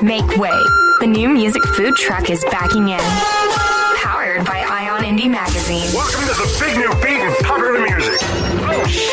Make way. The new music food truck is backing in. Powered by Ion Indie Magazine. Welcome to the big new beat and popular music.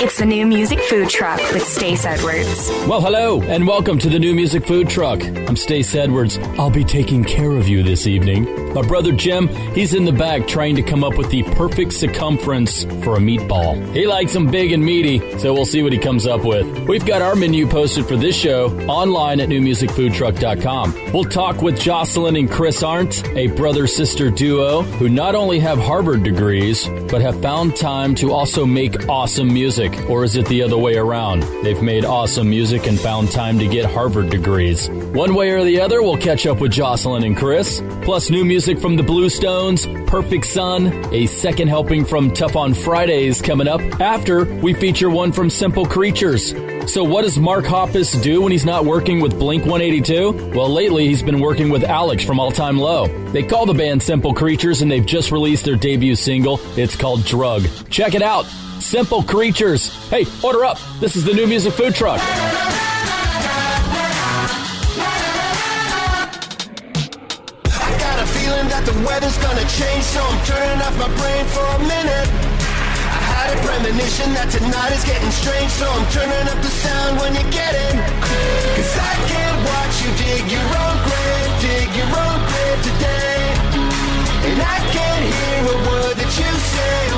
It's the new music food truck with Stace Edwards. Well, hello, and welcome to the new music food truck. I'm Stace Edwards. I'll be taking care of you this evening. My brother Jim, he's in the back trying to come up with the perfect circumference for a meatball. He likes them big and meaty, so we'll see what he comes up with. We've got our menu posted for this show online at newmusicfoodtruck.com. We'll talk with Jocelyn and Chris Arndt, a brother-sister duo who not only have Harvard degrees, but have found time to also make awesome music. Or is it the other way around? They've made awesome music and found time to get Harvard degrees. One way or the other, we'll catch up with Jocelyn and Chris. Plus new music from the Bluestones, Perfect Sun, a second helping from Tough on Fridays coming up after we feature one from Simple Creatures. So what does Mark Hoppus do when he's not working with Blink-182? Well, lately he's been working with Alex from All Time Low. They call the band Simple Creatures, and they've just released their debut single. It's called Drug. Check it out. Simple Creatures. Hey, order up. This is the new music food truck. That the weather's gonna change, so I'm turning off my brain for a minute. I had a premonition that tonight is getting strange, so I'm turning up the sound when you get in. Cause I can't watch you dig your own grave today. And I can't hear a word that you say,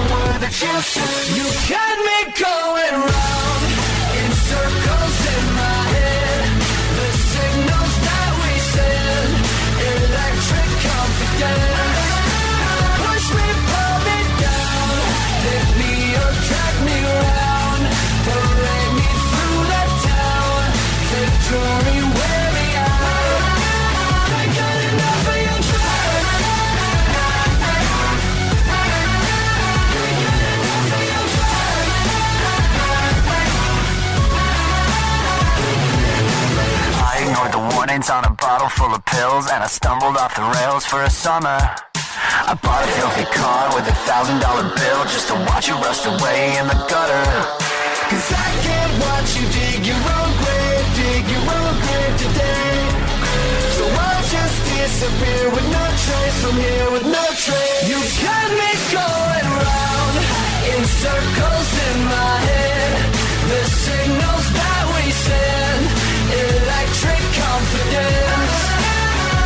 You got me going round in circles in my head. The signals that we send, electric confidence. Push me, pull me down, take me or drag me around, parade me through the town, victory wear me out. I got enough of your drug. I ignored the warnings on a bottle full of pills, and I stumbled off the rails for a summer. I bought a filthy car with $1,000 bill just to watch you rust away in the gutter. Cause I can't watch you dig your own grave today. So I'll just disappear with no trace from here, with no trace. You got me going round in circles in my head. The signals that we send, electric confidence.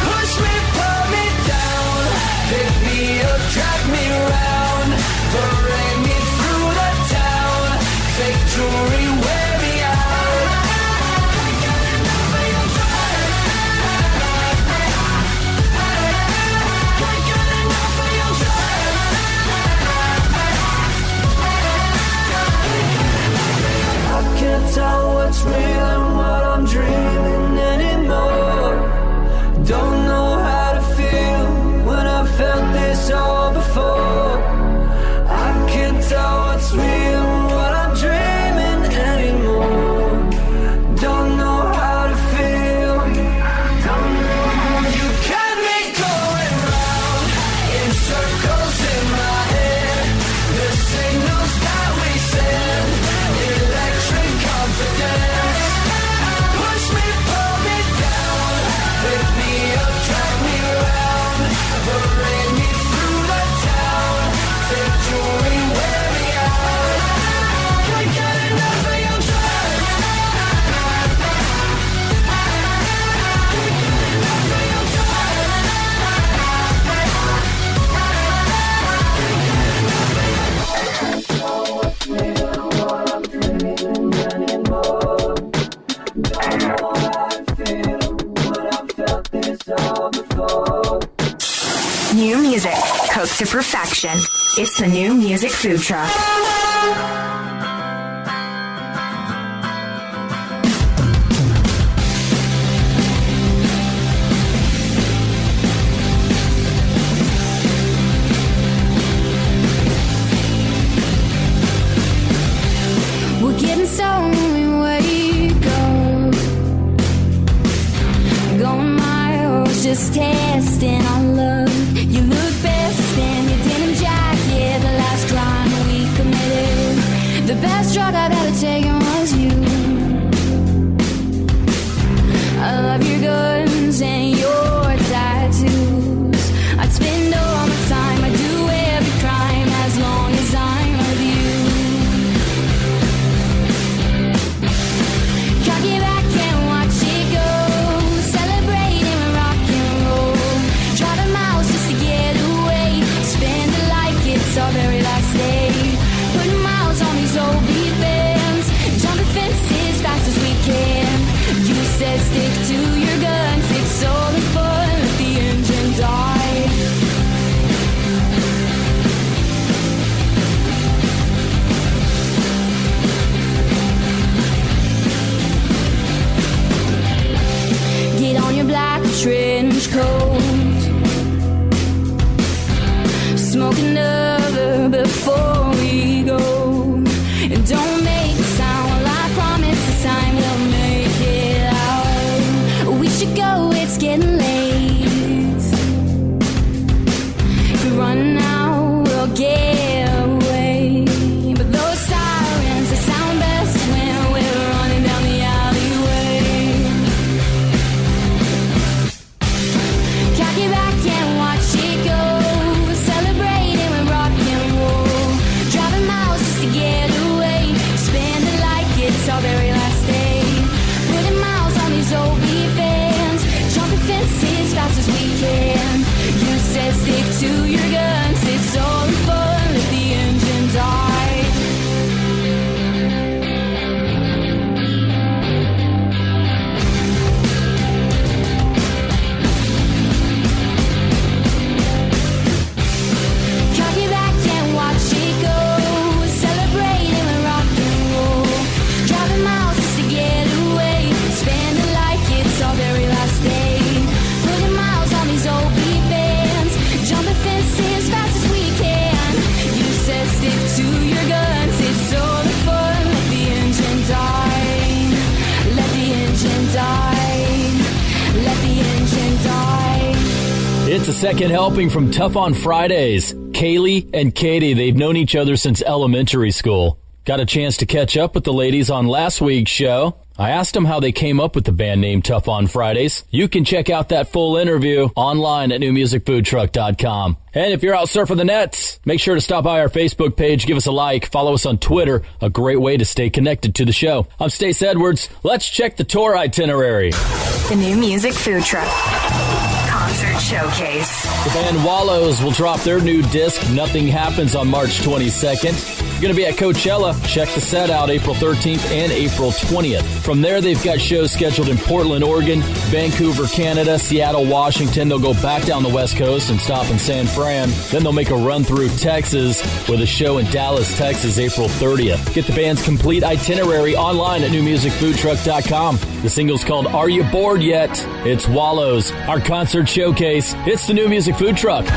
Push me, pull me down, pick me up, drag me around, parade me through the town, fake jewelry wear me out. I got enough of your drug. I got enough of your drug. I can't tell what's real and what I'm dreaming anymore. Don't know how to feel when I felt this all before. I can't tell what's real and what I'm dreaming anymore. Don't know how to feel. Don't know how to. You got me going round in circles in my head. The signals that we send, electric confidence. Push me, pull me down, pick me up, drag me around, parade me through the town, fake jewelry wear me out. I got enough of your drug. Enough of your drug. I can't know what's real and what I'm dreaming anymore. Don't know how to feel when I've felt this all before. New music, cooked to perfection. It's the new music food truck. We're getting stoned when we wake up, going miles, just testing our love. You look best in your denim jacket, the last crime we committed. The best drug I've ever taken was you. I love your guns and smoke another before we go. And don't make a sound, well, I promise this time we'll make it out. We should go, it's getting late. If we run now, we'll get away. But those sirens, they sound best when we're running down the alleyway. Cock it back and watch it go. Celebrating with rock and roll. Driving miles just to get away. Spend it like it's our very last day. Putting miles on these old beat fans. Jumping fences fast as we can. You said stick to your guns. It's all in fun. Let the engine die. Cock it back and watch it go. Celebrating with rock and roll. Driving miles just to get away. Spend it like it's our very last day. Putting miles on these old beat bands. Jumping fences fast as we can. You said stick to your guns. It's all the fun. Let the engine die. Let the engine die. Let the engine die. It's a second helping from Tough on Fridays. Kaylee and Katie, they've known each other since elementary school. Got a chance to catch up with the ladies on last week's show. I asked them how they came up with the band name Tough on Fridays. You can check out that full interview online at newmusicfoodtruck.com. And if you're out surfing the nets, make sure to stop by our Facebook page, give us a like, follow us on Twitter, a great way to stay connected to the show. I'm Stace Edwards. Let's check the tour itinerary. The New Music Food Truck Concert Showcase. The band Wallows will drop their new disc, Nothing Happens, on March 22nd. You're going to be at Coachella. Check the set out April 13th and April 20th. From there, they've got shows scheduled in Portland, Oregon, Vancouver, Canada, Seattle, Washington. They'll go back down the West Coast and stop in San Fran. Then they'll make a run through Texas with a show in Dallas, Texas, April 30th. Get the band's complete itinerary online at newmusicfoodtruck.com. The single's called Are You Bored Yet? It's Wallows, our concert showcase. It's the New Music Food Truck.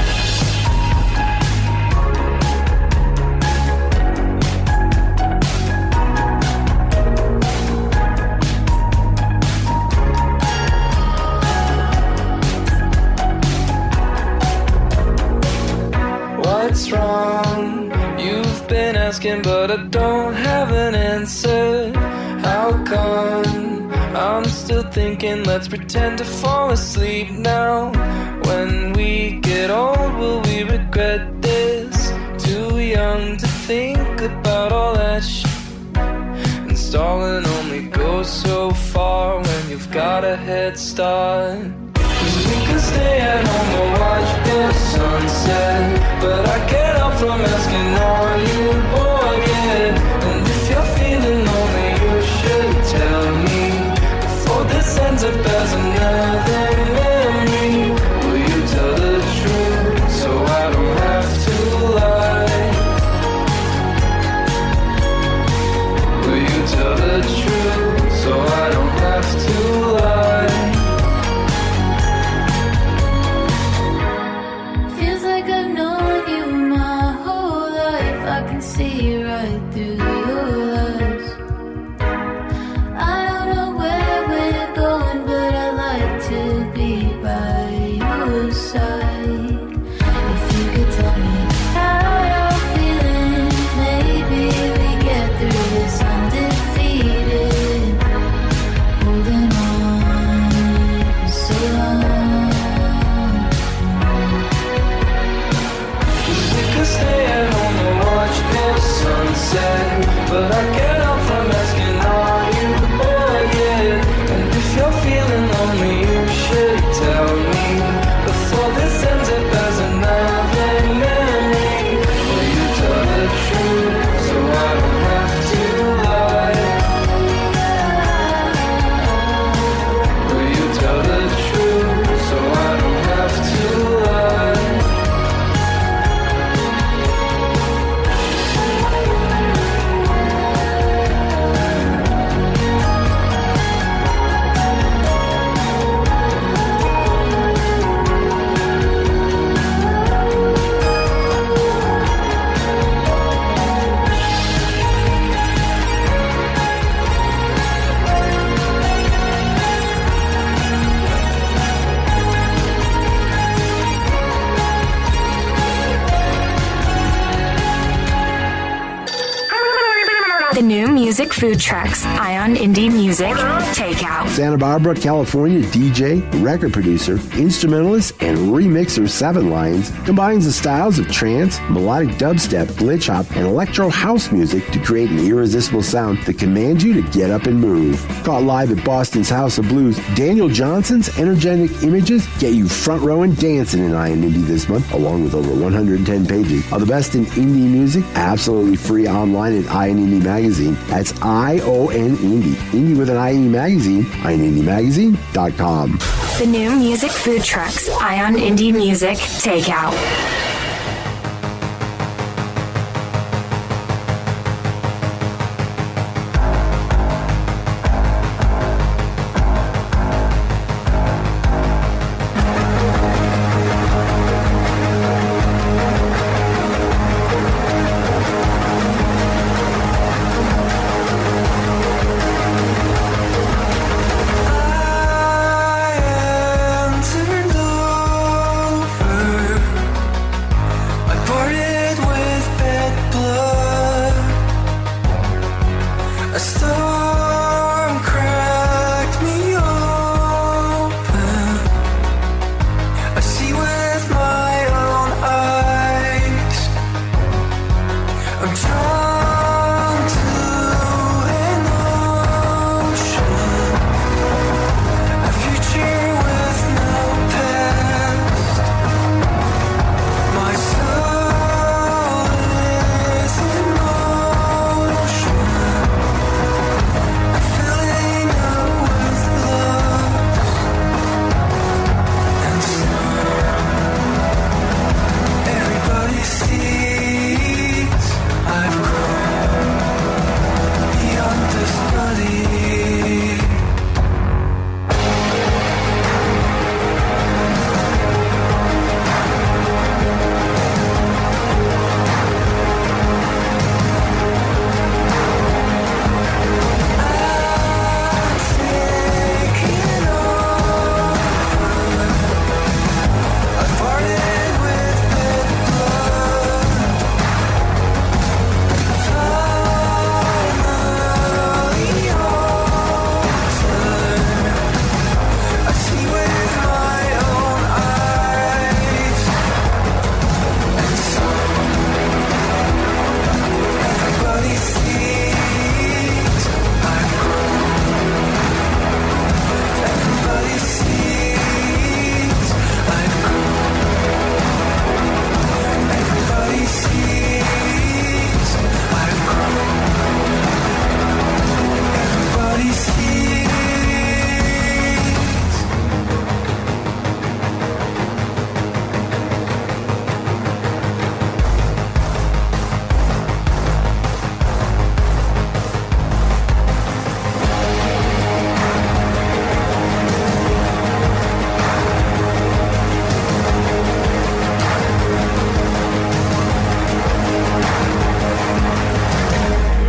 What's wrong? You've been asking, but I don't have an answer. How come? I'm still thinking, let's pretend to fall asleep now. When we get old, will we regret this? Too young to think about all that shit. And stalling only goes so far when you've got a head start. 'Cause we could stay at home or watch the sunset, but I can't help from asking, are you bored yet? And if you're feeling lonely, you should tell me before this ends up as another memory. Will you tell the truth so I don't have to lie? Will you tell the truth so I don't have to lie? See right through your eyes. I don't know where we're going, but I like to be by your side. If you could tell me how you're feeling, maybe we get through this undefeated. Holding on for so long. We could stay at home and watch the sunset, but I can't help from asking, are you bored yet? And if you're feeling lonely, you should tell me before this ends up as another memory. Will you tell the truth so I don't have to lie? Will you tell the truth music food trucks, Ion Indie Music, Takeout. Santa Barbara, California DJ, record producer, instrumentalist, and remixer Seven Lions combines the styles of trance, melodic dubstep, glitch hop, and electro house music to create an irresistible sound that commands you to get up and move. Caught live at Boston's House of Blues, Daniel Johnson's energetic images get you front row and dancing in Ion Indie this month, along with over 110 pages of the best in indie music, absolutely free online at Ion Indie Magazine. That's ION Indie. Indie with an IE magazine, IonIndieMagazine.com. The new music food trucks, Ion Indie Music, Takeout.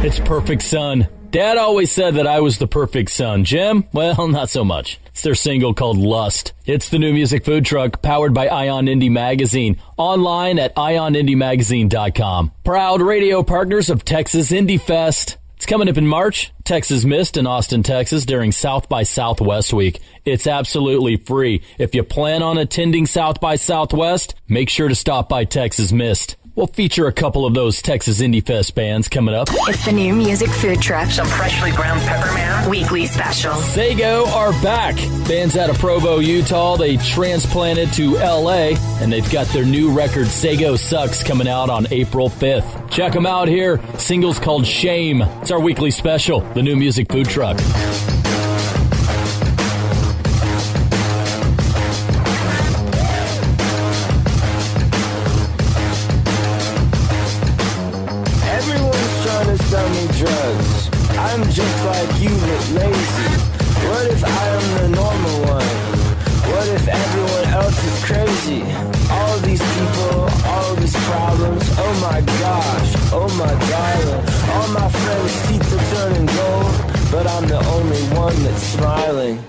It's Perfect Son. Dad always said that I was the perfect son. Jim? Well, not so much. It's their single called Lust. It's the new music food truck powered by Ion Indie Magazine. Online at IonIndieMagazine.com. Proud radio partners of Texas Indie Fest. It's coming up in March. Texas Mist in Austin, Texas during South by Southwest week. It's absolutely free. If you plan on attending South by Southwest, make sure to stop by Texas Mist. We'll feature a couple of those Texas Indie Fest bands coming up. It's the new music food truck. Some freshly ground peppermint. Weekly special. Sego are back. Bands out of Provo, Utah. They transplanted to L.A., and they've got their new record, Sego Sucks, coming out on April 5th. Check them out here. Single's called Shame. It's our weekly special, the new music food truck. Sell me drugs. I'm just like you, but lazy. What if I am the normal one? What if everyone else is crazy? All these people, all these problems. Oh my gosh, oh my darling. All my friends' teeth are turning gold, but I'm the only one that's smiling.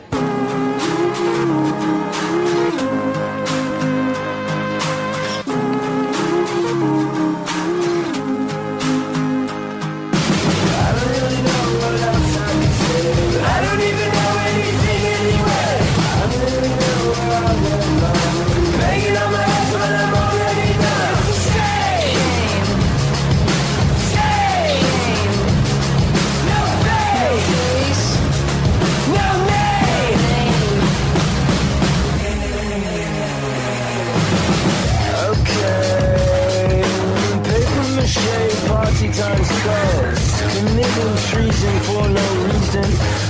dancing for no reason.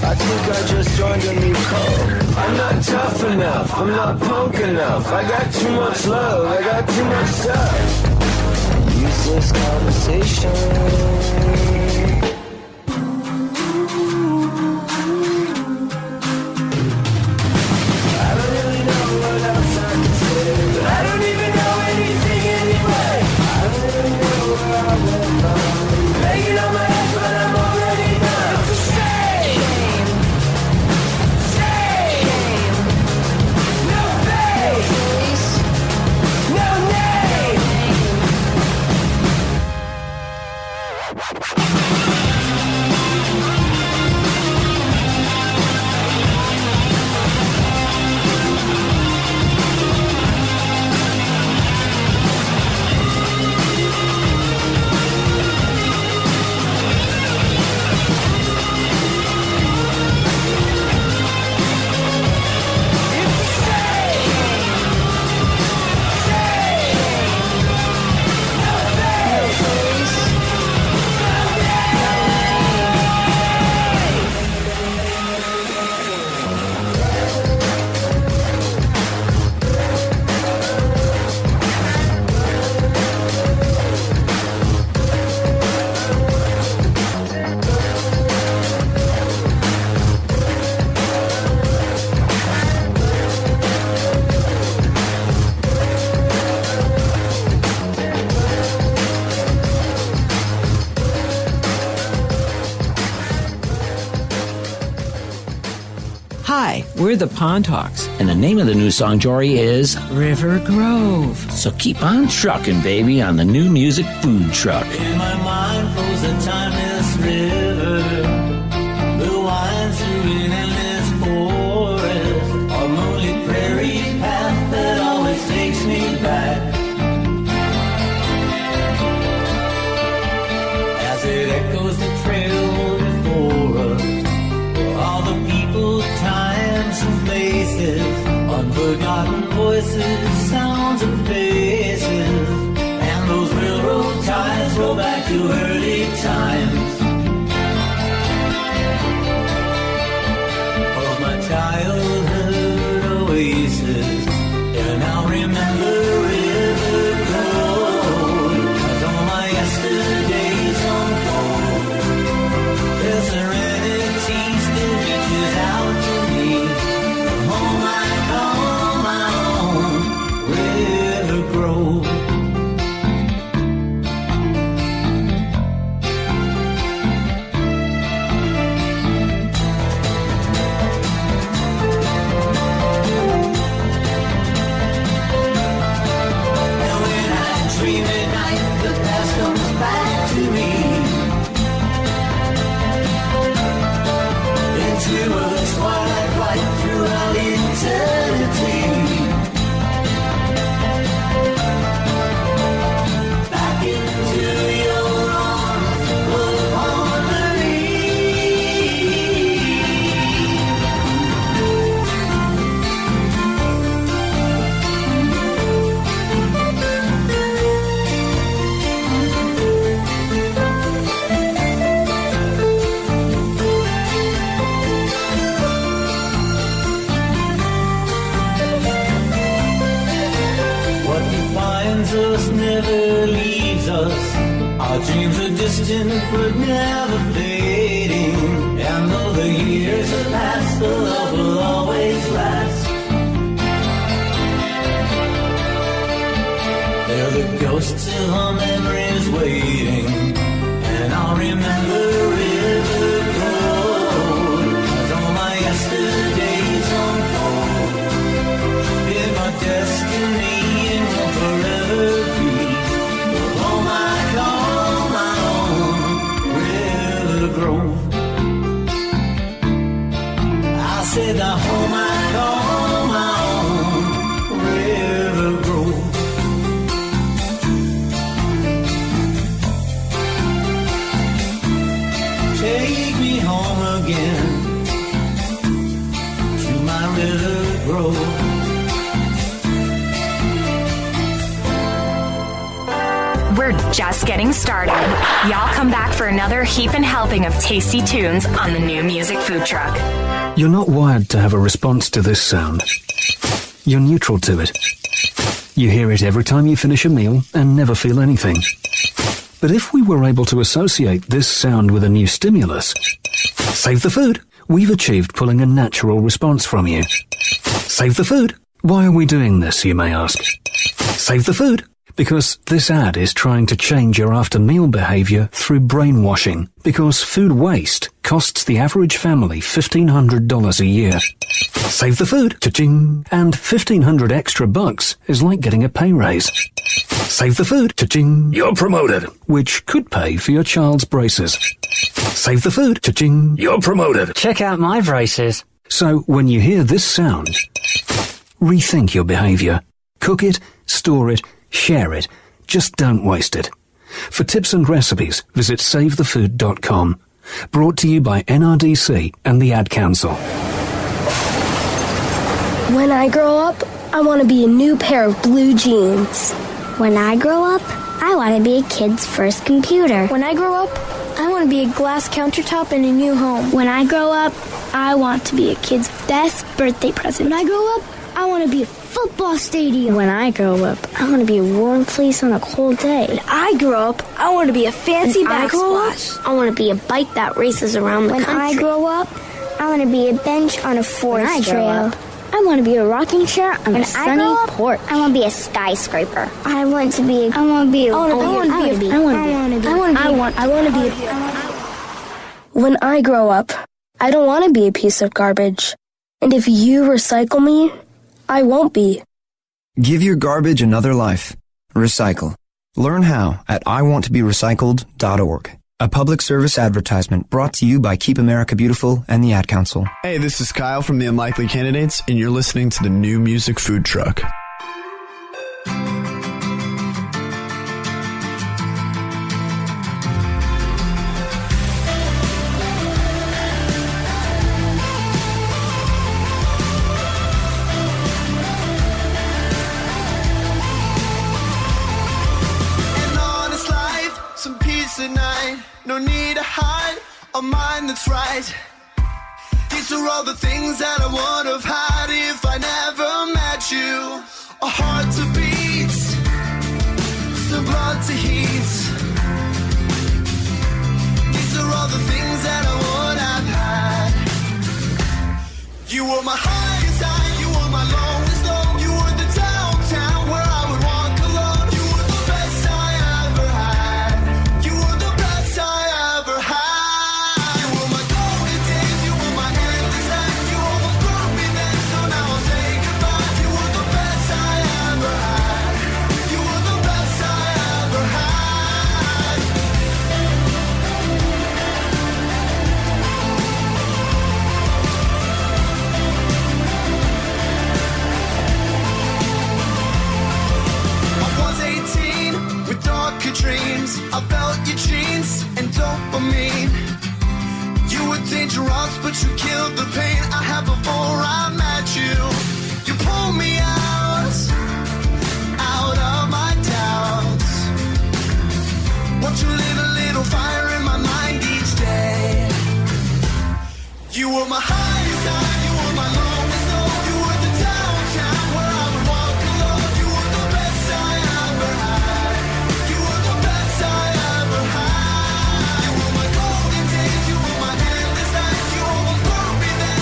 I think I just joined a new cult. I'm not tough enough, I'm not punk enough. I got too much love, I got too much stuff. Useless conversation. Hi, we're the Pondhawks. And the name of the new song, Jory, is River Grove. So keep on trucking, baby, on the new music food truck. In my mind flows a timeless river. The winds through an endless forest. A lonely prairie path that always takes me back. As it echoes the trail before us. All the people, times and places, unforgotten voices, sounds and faces, and those railroad ties roll back to early times of my childhood oasis. And I'll remember River Road as all my yesterdays unfold. There's serenity still reaches out to me. Home I call my own, River Grove. And when I dream at night, the past comes back to me. Into a twilight light throughout eternity. Back into your arms of harmony. What defines us never leaves us. Our dreams are distant but never fading. And though the years have passed, the love will always last. They're the ghosts of our memories waiting. And I'll remember River Road as all my yesterdays unfold. In my destiny and will forever be the home I call my own, River Grove. I said the home I call my own, River Grove. we're just getting started. Y'all come back for another heaping helping of tasty tunes on the new music food truck. You're not wired to have a response to this sound. You're neutral to it. You hear it every time you finish a meal and never feel anything. But if we were able to associate this sound with a new stimulus, save the food, we've achieved pulling a natural response from you. Save the food. Why are we doing this, you may ask? Save the food. Because this ad is trying to change your after-meal behavior through brainwashing. Because food waste costs the average family $1,500 a year. Save the food, cha-ching, and $1,500 extra bucks is like getting a pay raise. Save the food, cha-ching, you're promoted, which could pay for your child's braces. Save the food, cha-ching, you're promoted. Check out my braces. So when you hear this sound, rethink your behavior. Cook it, store it, share it. Just don't waste it. For tips and recipes, visit savethefood.com. Brought to you by NRDC and the Ad Council. When I grow up, I want to be a new pair of blue jeans. When I grow up, I want to be a kid's first computer. When I grow up, I want to be a glass countertop in a new home. When I grow up, I want to be a kid's best birthday present. When I grow up, I want to be a football stadium. When I grow up, I want to be a warm fleece on a cold day. When I grow up, I want to be a fancy backsplash. I want to be a bike that races around the country. When I grow up, I want to be a bench on a forest trail. I want to be a rocking chair on a sunny porch. I want to be a skyscraper. I want to be When I grow up, I don't want to be a piece of garbage. And if you recycle me, I won't be. Give your garbage another life. Recycle. Learn how at iwanttoberecycled.org. A public service advertisement brought to you by Keep America Beautiful and the Ad Council. Hey, this is Kyle from The Unlikely Candidates, and you're listening to the New Music Food Truck. No need to hide a mind that's right. These are all the things that I would have had if I never met you. A heart to beat, some blood to heat. These are all the things that I would have had. You were my highest high, you were my lowest low. You were the downtown where I would walk alone. You were the best I ever had. You were the best I ever had. You were my golden days, you were my endless nights. You almost broke me then, so now I'll say goodbye. You were the best I ever had. You were the best I ever had. I was 18 with darker dreams. I felt your jeans and dopamine. You were dangerous, but you killed the pain I had before I met you. You pulled me out of my doubts. Watch you lit a little fire in my mind each day. You were my highest high, you were my lowest low. You were the downtown where I would walk alone. You were the best I ever had. You were the best I ever had. You were my golden days, you were my endless nights. You almost broke me then,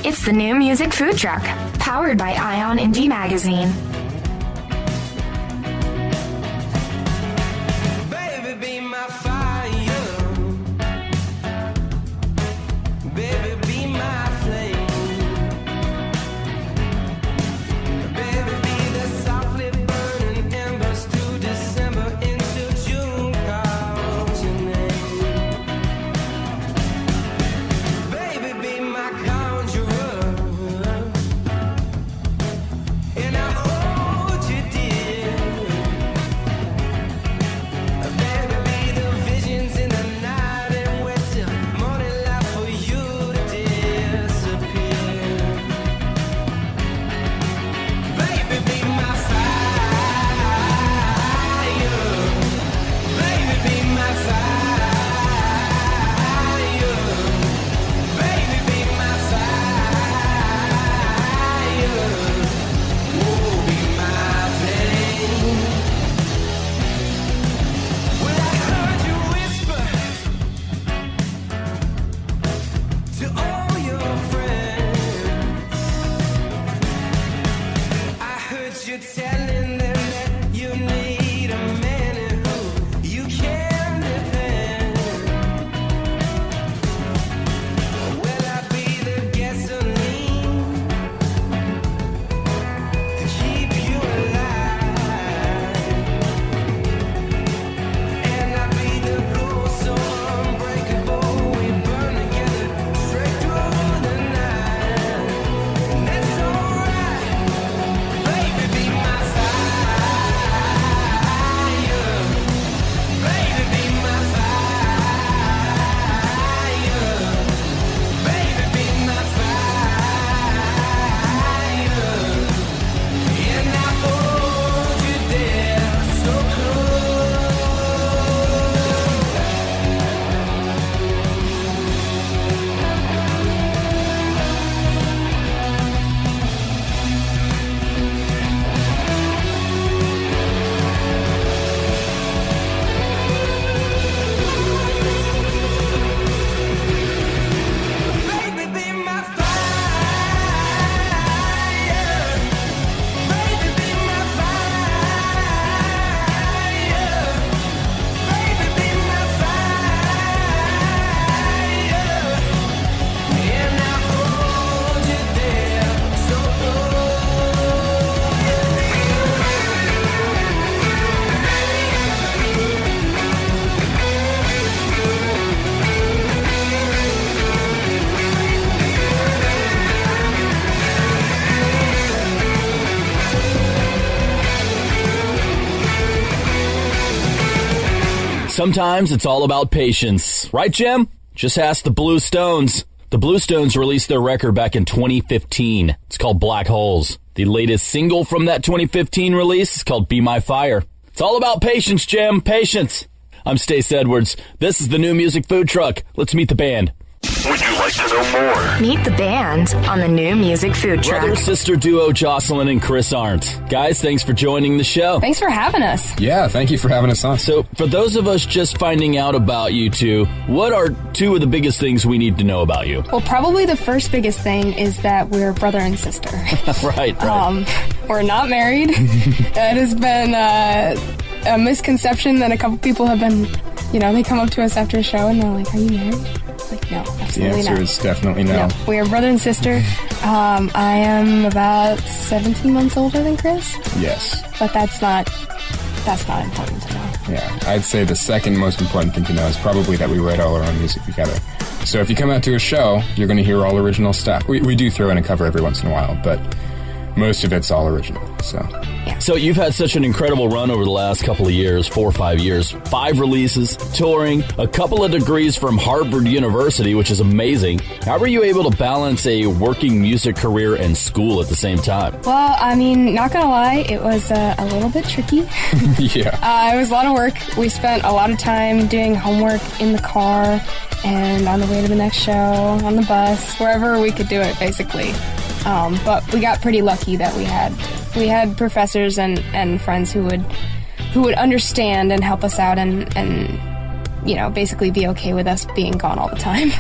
It's the new music food truck, powered by Ion Indie Magazine. Baby, be my fire. Baby, be my flame. Baby, be the softly burning embers through December into June. Call your name. Baby, be my conjurer. And I hold you dear. Baby, be the visions in the night and wait till morning light for you to disappear. Baby, be my fire. Baby, be my fire. Baby, be my fire. Oh, be my flame. Well, I heard you whisper to all your friends. I heard you telling them that you need a man who you can depend. Will I be the gasoline to keep you alive? And I be the glue so unbreakable, we burn together straight through the night. And that's alright. Baby, be my fire. Baby, be my fire. Baby, be my fire. And I hold you there so Baby, be my fire. Baby, be my fire. Baby, be my fire. And I hold you there so Sometimes it's all about patience. Right, Jim? Just ask the Blue Stones. The Blue Stones released their record back in 2015. It's called Black Holes. The latest single from that 2015 release is called Be My Fire. It's all about patience, Jim. Patience. I'm Stace Edwards. This is the new music food truck. Let's meet the band. Would you like to know more? Meet the band on the new music food truck. Brother-sister duo Jocelyn and Chris Arndt. Guys, thanks for joining the show. Thanks for having us. Yeah, thank you for having us on. So, for those of us just finding out about you two, what are two of the biggest things we need to know about you? Well, probably the first biggest thing is that we're brother and sister. Right. We're not married. That has been a misconception that a couple people have been, they come up to us after a show and they're like, "Are you married?" Like, no, absolutely not. The answer is definitely no. We are brother and sister. I am about 17 months older than Chris. Yes. But that's not important to know. Yeah, I'd say the second most important thing to know is probably that we write all our own music together. So if you come out to a show, you're going to hear all original stuff. We do throw in a cover every once in a while, but most of it's all original. So you've had such an incredible run over the last couple of years, 4 or 5 years, 5 releases, touring, a couple of degrees from Harvard University, which is amazing. How were you able to balance a working music career and school at the same time? Well, I mean, not gonna lie, it was a little bit tricky. Yeah. It was a lot of work. We spent a lot of time doing homework in the car and on the way to the next show, on the bus, wherever we could do it, basically. But we got pretty lucky that we had professors and friends who would understand and help us out and basically be okay with us being gone all the time,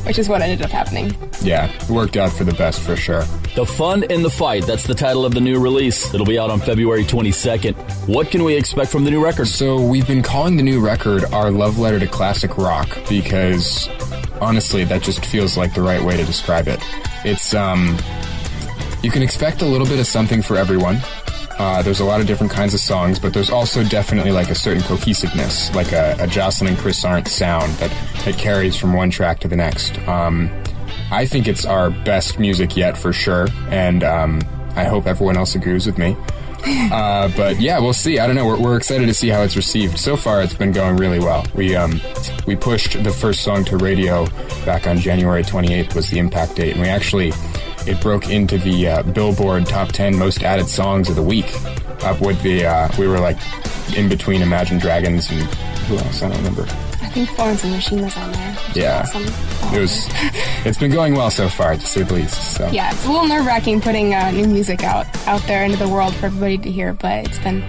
which is what ended up happening. Yeah, it worked out for the best for sure. The Fun in the Fight, that's the title of the new release. It'll be out on February 22nd. What can we expect from the new record? So we've been calling the new record our love letter to classic rock because, honestly, that just feels like the right way to describe it. It's, you can expect a little bit of something for everyone. There's a lot of different kinds of songs, but there's also definitely like a certain cohesiveness, like a Jocelyn and Chris Arndt sound that carries from one track to the next. I think it's our best music yet for sure, and I hope everyone else agrees with me. But yeah, we'll see. I don't know. We're excited to see how it's received. So far, it's been going really well. We pushed the first song to radio back on January 28th was the impact date, and it broke into the Billboard Top 10 Most Added Songs of the Week. Up with we were like in between Imagine Dragons and who else? I don't remember. I think Florence and the Machine was on there. Yeah, awesome. It's been going well so far, to say the least. So yeah, it's a little nerve-wracking putting new music out there into the world for everybody to hear, but it's been,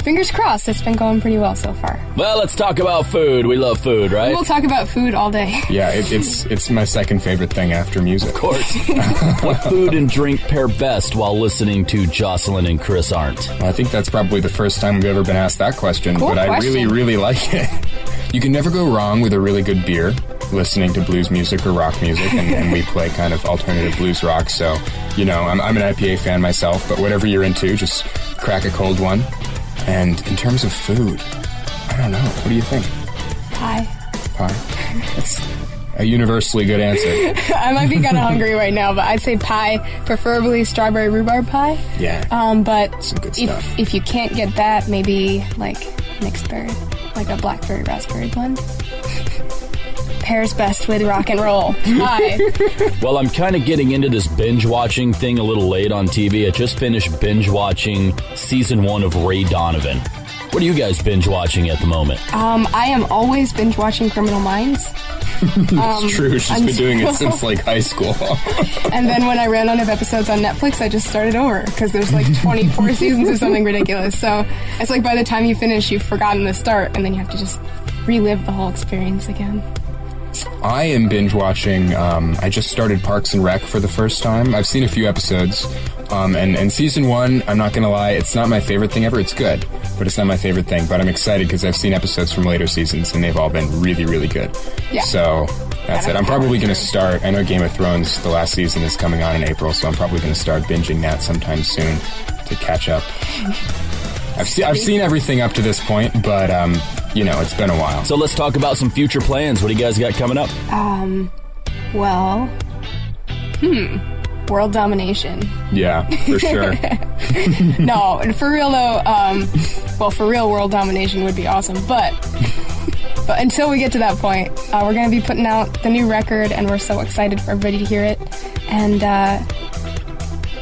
fingers crossed, it's been going pretty well so far. Well, let's talk about food. We love food, right? We'll talk about food all day. Yeah, it's my second favorite thing after music. Of course. What food and drink pair best while listening to Jocelyn and Chris Arndt? I think that's probably the first time we've ever been asked that question, cool but question. I really, really like it. You can never go wrong with a really good beer, listening to blues music or rock music, and we play kind of alternative blues rock, so, I'm an IPA fan myself, but whatever you're into, just crack a cold one. And in terms of food, I don't know. What do you think? Pie. That's a universally good answer. I might be kind of hungry right now, but I'd say pie, preferably strawberry rhubarb pie. Yeah. But some good stuff. If you can't get that, maybe like mixed berry, like a blackberry raspberry blend. Pairs best with rock and roll. Pie. Well, I'm kind of getting into this binge-watching thing a little late on TV. I just finished binge-watching Season 1 of Ray Donovan. What are you guys binge-watching at the moment? I am always binge-watching Criminal Minds. It's true. She's been doing it since, high school. And then when I ran out of episodes on Netflix, I just started over, because there's, 24 seasons or something ridiculous. So it's like by the time you finish, you've forgotten the start, and then you have to just relive the whole experience again. I am binge-watching, I just started Parks and Rec for the first time. I've seen a few episodes, and Season 1, I'm not gonna lie, it's not my favorite thing ever. It's good, but it's not my favorite thing. But I'm excited because I've seen episodes from later seasons, and they've all been really, really good. Yeah. So, that's it. I'm probably gonna start, I know Game of Thrones, the last season is coming on in April, so I'm probably gonna start binging that sometime soon to catch up. I've seen everything up to this point, but, it's been a while. So let's talk about some future plans. What do you guys got coming up? World domination. Yeah, for sure. No, for real though, for real, world domination would be awesome, but until we get to that point, we're going to be putting out the new record, and we're so excited for everybody to hear it, and,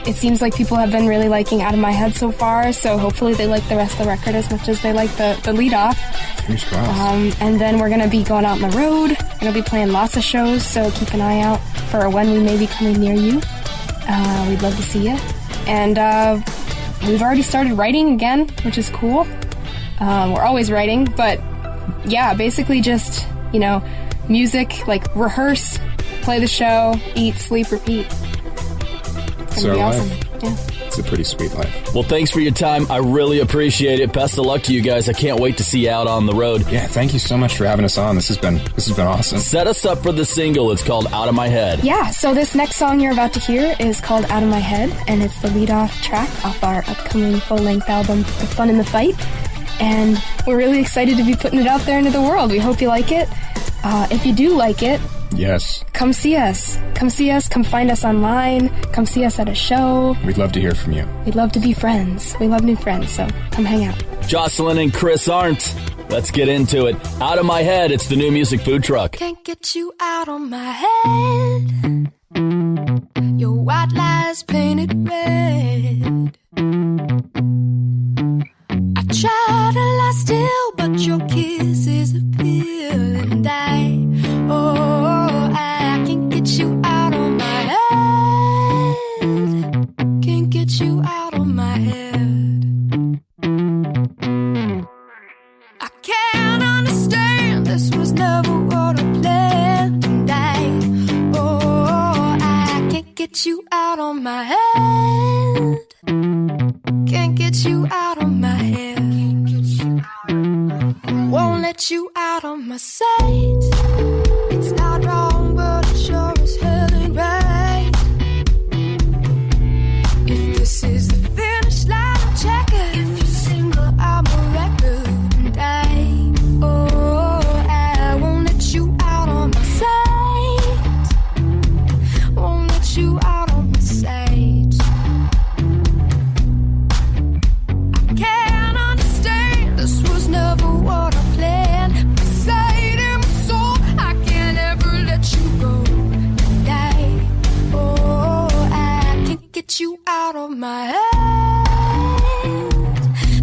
it seems like people have been really liking Out of My Head so far, so hopefully they like the rest of the record as much as they like the lead off. Fingers crossed. And then we're going to be going out on the road. We're going to be playing lots of shows, so keep an eye out for when we may be coming near you. We'd love to see you. And we've already started writing again, which is cool. We're always writing, but yeah, basically just, music, rehearse, play the show, eat, sleep, repeat. It's So be awesome. life. Yeah. It's a pretty sweet life. Well, thanks for your time. I really appreciate it. Best of luck to you guys. I can't wait to see you out on the road. Yeah, thank you so much for having us on. This has been awesome. Set us up for the single. It's called Out of My Head. Yeah, so this next song you're about to hear is called Out of My Head, and it's the lead-off track off our upcoming full-length album, The Fun in the Fight. And we're really excited to be putting it out there into the world. We hope you like it. If you do like it, yes, come see us. Come see us. Come find us online. Come see us at a show. We'd love to hear from you. We'd love to be friends. We love new friends, so come hang out. Jocelyn and Chris Arndt. Let's get into it. Out of My Head. It's the new music food truck. Can't get you out of my head. Your white lies painted red. I try to lie still, but your kisses appeal, and I can't get you out of my head. Can't get you out of my head. I can't understand, this was not get you out of my head. Can't get you out of my head. Won't let you out of my sight. It's not wrong, but it sure as hell ain't right. If this is the finish line, I'll check it. If you're single, I'm a record. And I won't let you out of my sight. Won't let you out of my sight. I can't understand, this was never what I planned. My sight and my soul, I can't ever let you go. And I can't get you out of my head.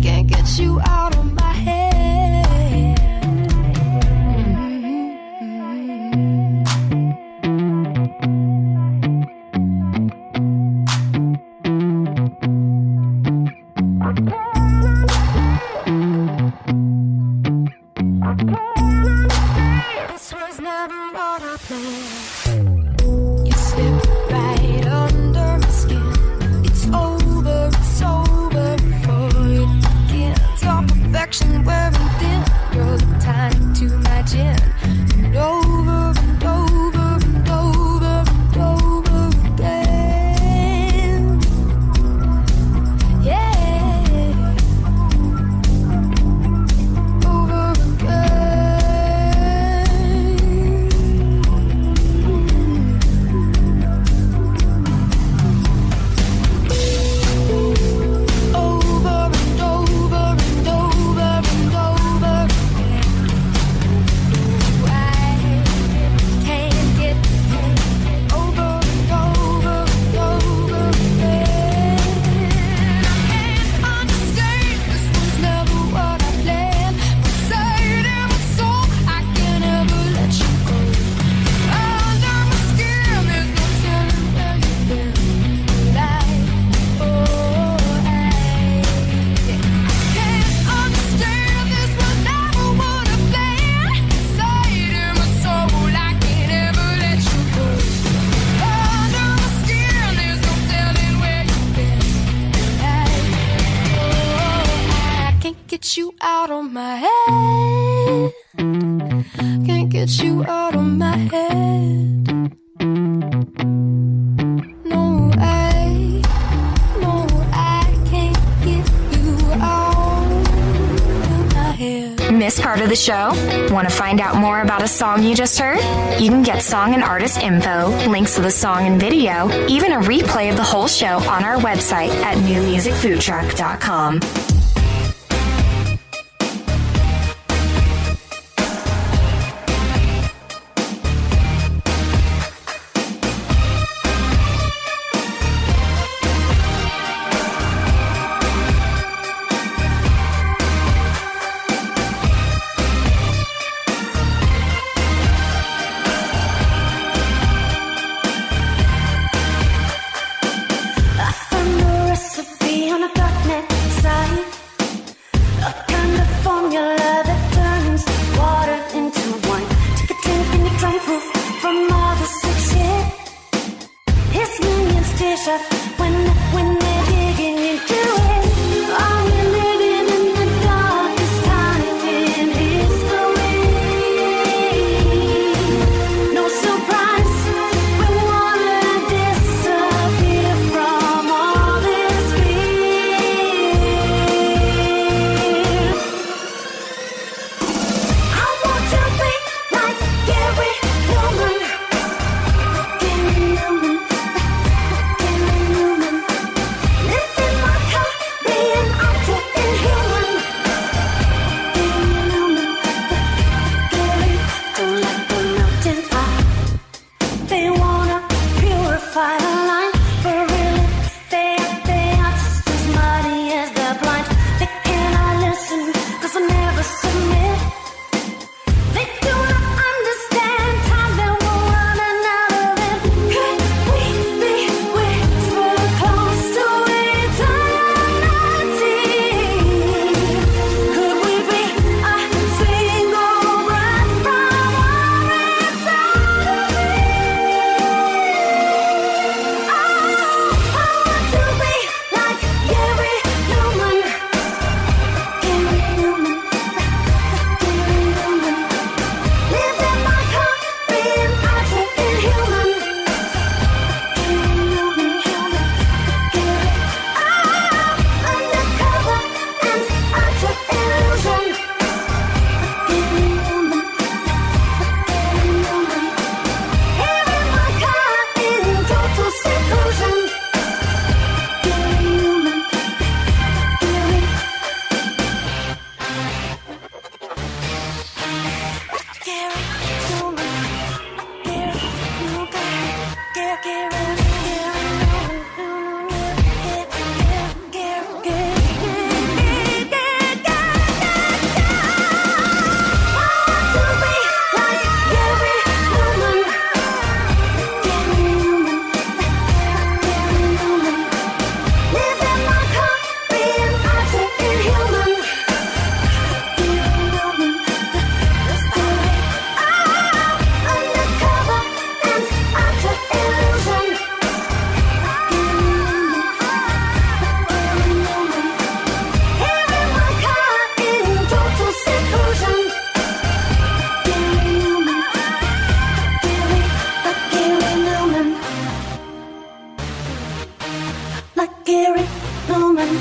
Can't get you out of my head. This was never what I planned. You slip right under my skin. It's over before it begins. Your perfection wearing thin. You're the tonic to my gin. And over and over and over and over again. Yeah. Over get you out of my head. Can't get you out of my head. No, I can't get you out of my head. Miss part of the show? Want to find out more about a song you just heard? You can get song and artist info, links to the song and video, even a replay of the whole show on our website at newmusicfoodtruck.com. Gary Newman.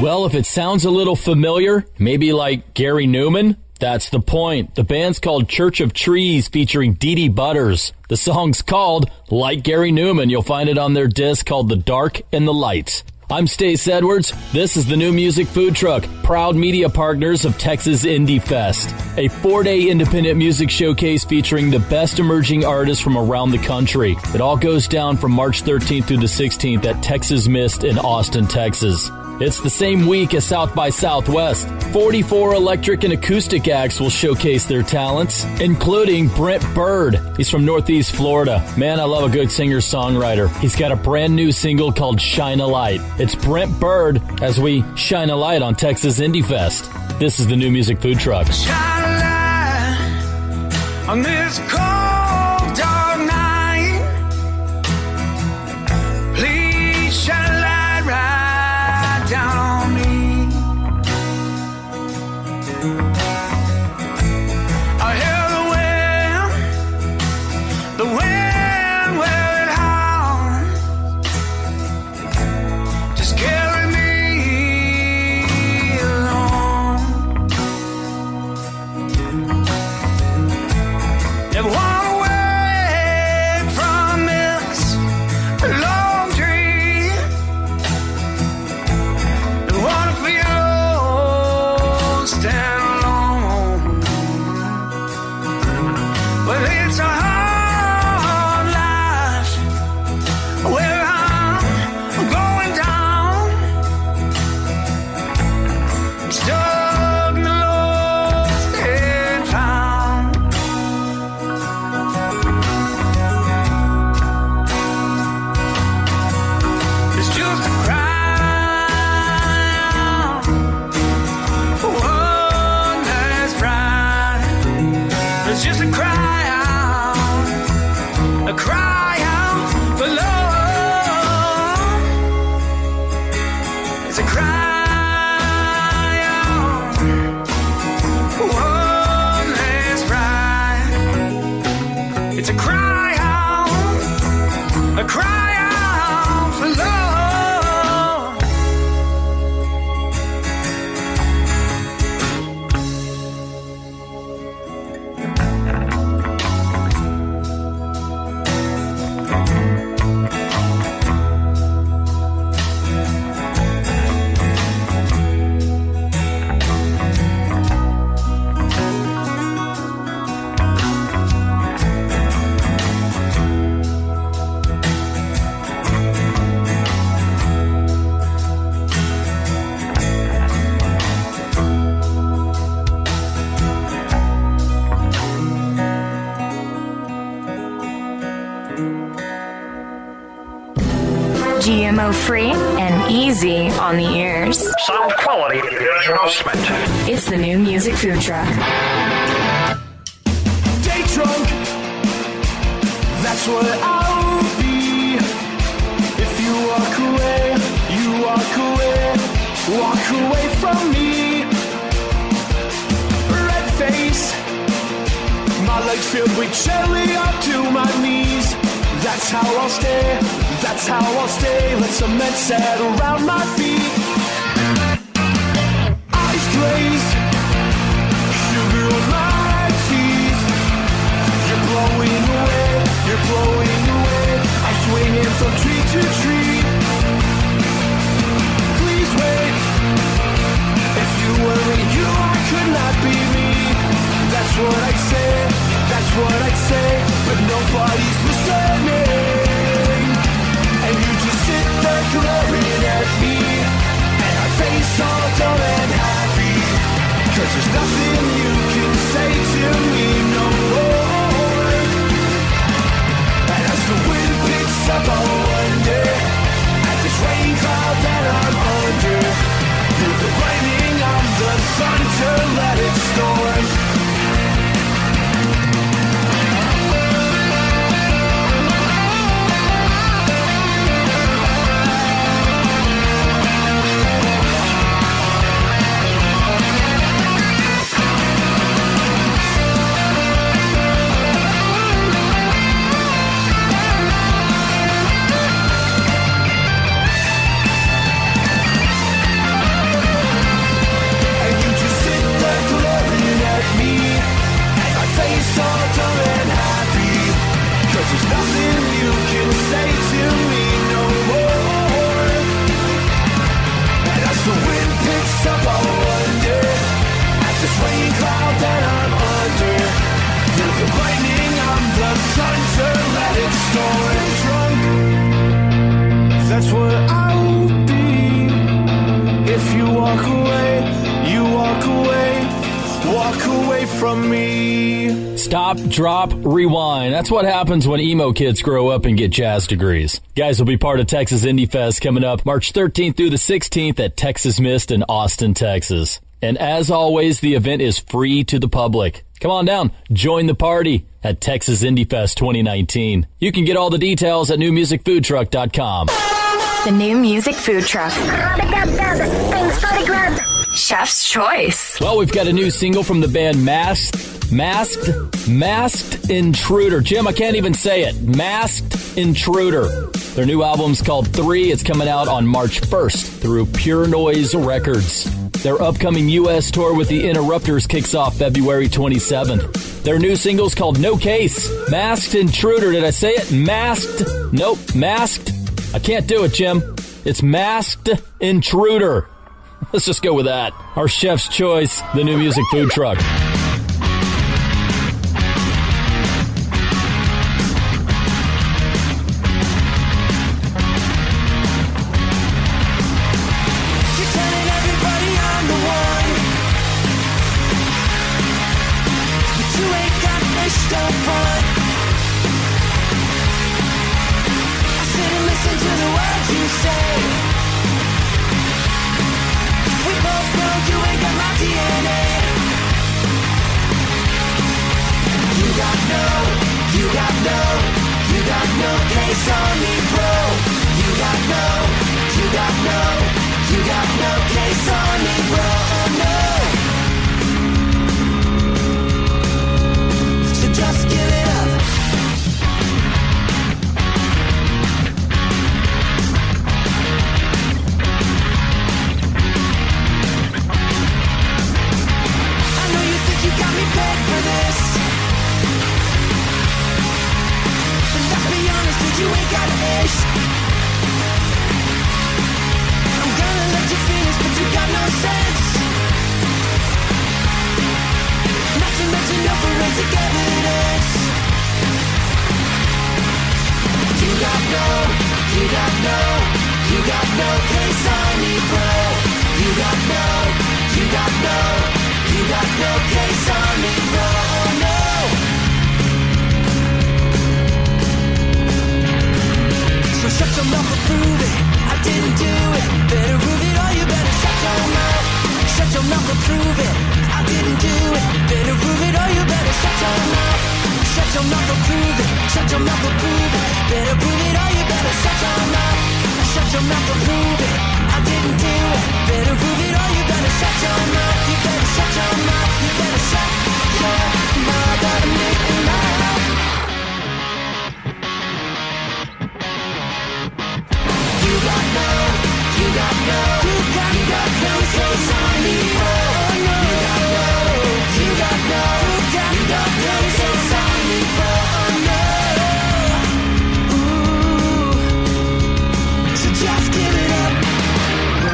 Well, if it sounds a little familiar, maybe like Gary Newman, that's the point. The band's called Church of Trees, featuring Dee Dee Butters. The song's called Like Gary Newman. You'll find it on their disc called The Dark and the Light. I'm Stace Edwards. This is the New Music Food Truck, proud media partners of Texas Indie Fest, a 4-day independent music showcase featuring the best emerging artists from around the country. It all goes down from March 13th through the 16th at Texas Mist in Austin, Texas. It's the same week as South by Southwest. 44 electric and acoustic acts will showcase their talents, including Brent Byrd. He's from Northeast Florida. Man, I love a good singer-songwriter. He's got a brand new single called Shine a Light. It's Brent Byrd as we shine a light on Texas Indie Fest. This is the New Music Food Truck. Shine a light on this cold, dark night. Please shine a light right down on me. I hear the wind where it howls. Just carry me along. Never walk away from this long dream. Never wanna feel stand alone. But it's a hard life where I'm going down. I'm stuck in the lost and found. It's just a cry for one last ride. It's just a cry out for love. It's a cry out for one last ride. It's a cry out for love. GMO free and easy on the ears. Sound quality adjustment. It's the New Music Food Truck. Day drunk, that's what I'll be. If you walk away from me. Red face, my legs filled with jelly up to my knees. That's how I'll stay, let cement set around my feet. Eyes glazed, sugar on my teeth. You're blowing away, I'm swinging from tree to tree. Please wait, if you weren't you, I could not be me. That's what I'd say, but nobody's listening. And you just sit there glaring at me, and I face all dull and happy. 'Cause there's nothing you can say to me no more. And as the wind picks up, I wonder at this rain cloud that I'm under. You're the lightning, I'm the thunder, let it storm. nothing you can say to me no more. And as the wind picks up, I wonder, at this rain cloud that I'm under, you're the lightning, I'm the thunder, let it storm drunk. That's what I will be. If you walk away, you walk away from me. Stop, drop, rewind. That's what happens when emo kids grow up and get jazz degrees. Guys will be part of Texas Indie Fest coming up March 13th through the 16th at Texas Mist in Austin, Texas. And as always, the event is free to the public. Come on down, join the party at Texas Indie Fest 2019. You can get all the details at newmusicfoodtruck.com. The New Music Food Truck. Thanks for the grub. Chef's Choice. Well, we've got a new single from the band Masked Intruder. Jim, I can't even say it. Masked Intruder. Their new album's called 3. It's coming out on March 1st through Pure Noise Records. Their upcoming U.S. tour with the Interrupters kicks off February 27th. Their new single's called No Case. Masked Intruder. Did I say it? Masked? Nope. Masked. I can't do it, Jim. It's Masked Intruder. Let's just go with that. Our Chef's Choice, the New Music Food Truck.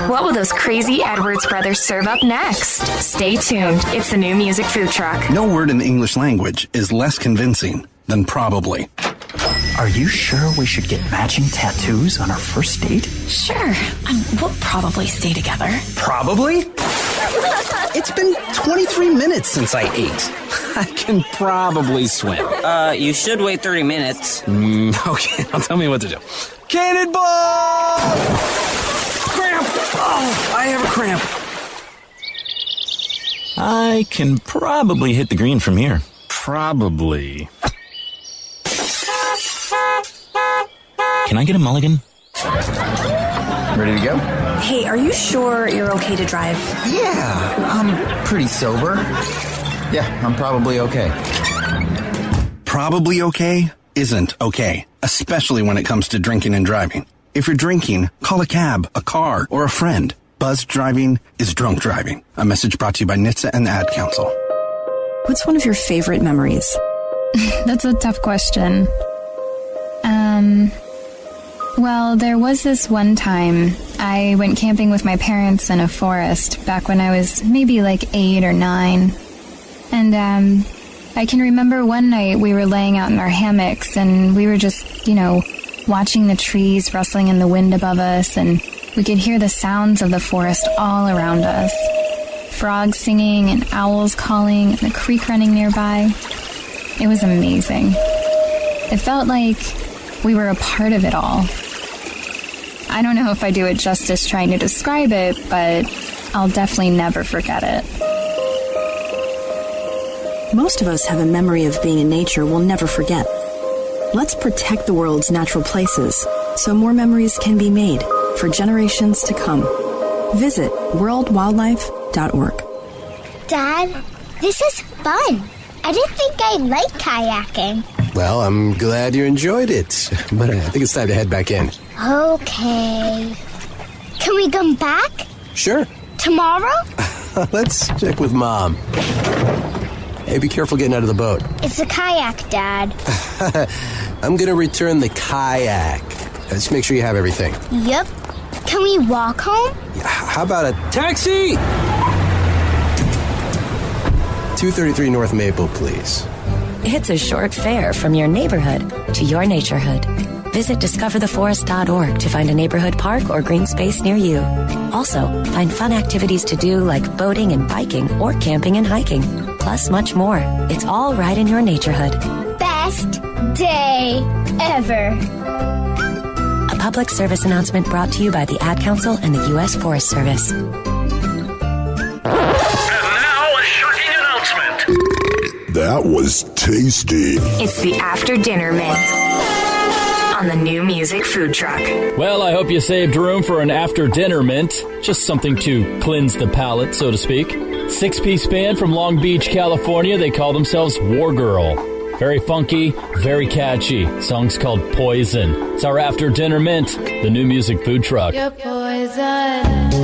What will those crazy Edwards brothers serve up next? Stay tuned. It's the New Music Food Truck. No word in the English language is less convincing than probably. Are you sure we should get matching tattoos on our first date? Sure. We'll probably stay together. Probably? It's been 23 minutes since I ate. I can probably swim. You should wait 30 minutes. Okay, now tell me what to do. Cannonball! Cramp! Oh, I have a cramp. I can probably hit the green from here. Probably. Can I get a mulligan? Ready to go? Hey, are you sure you're okay to drive? Yeah, I'm pretty sober. Yeah, I'm probably okay. Probably okay isn't okay, especially when it comes to drinking and driving. If you're drinking, call a cab, a car, or a friend. Buzzed driving is drunk driving. A message brought to you by NHTSA and the Ad Council. What's one of your favorite memories? That's a tough question. Well, there was this one time I went camping with my parents in a forest back when I was maybe like 8 or 9. And, I can remember one night we were laying out in our hammocks and we were just, watching the trees rustling in the wind above us, and we could hear the sounds of the forest all around us. Frogs singing and owls calling and the creek running nearby. It was amazing. It felt like we were a part of it all. I don't know if I do it justice trying to describe it, but I'll definitely never forget it. Most of us have a memory of being in nature we'll never forget. Let's protect the world's natural places so more memories can be made for generations to come. Visit worldwildlife.org. Dad, this is fun. I didn't think I'd like kayaking. Well, I'm glad you enjoyed it, but I think it's time to head back in. Okay. Can we come back? Sure. Tomorrow? Let's check with Mom. Hey, be careful getting out of the boat. It's a kayak, Dad. I'm gonna return the kayak. Just make sure you have everything. Yep. Can we walk home? How about a taxi? 233 North Maple, please. It's a short fare from your neighborhood to your naturehood. Visit discovertheforest.org to find a neighborhood park or green space near you. Also, find fun activities to do like boating and biking or camping and hiking, plus much more. It's all right in your naturehood. Best day ever. A public service announcement brought to you by the Ad Council and the U.S. Forest Service. And now a shocking announcement. That was tasty. It's the After Dinner Mint on the New Music Food Truck. Well, I hope you saved room for an after-dinner mint. Just something to cleanse the palate, so to speak. 6-piece band from Long Beach, California. They call themselves Wargirl. Very funky, very catchy. Song's called Poison. It's our after-dinner mint, the New Music Food Truck. You're poison.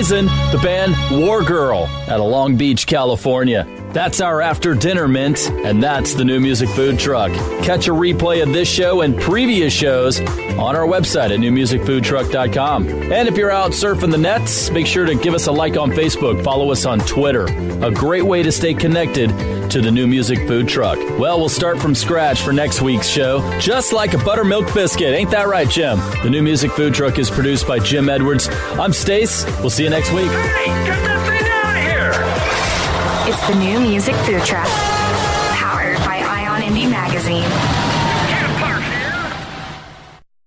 Poison, the band Wargirl out of Long Beach, California. That's our after dinner mint, and that's the New Music Food Truck. Catch a replay of this show and previous shows on our website at newmusicfoodtruck.com. And if you're out surfing the nets, make sure to give us a like on Facebook, follow us on Twitter. A great way to stay connected to the New Music Food Truck. Well, we'll start from scratch for next week's show, just like a buttermilk biscuit. Ain't that right, Jim? The New Music Food Truck is produced by Jim Edwards. I'm Stace. We'll see you next week. Hey, get that thing out of here! It's the New Music Food Truck.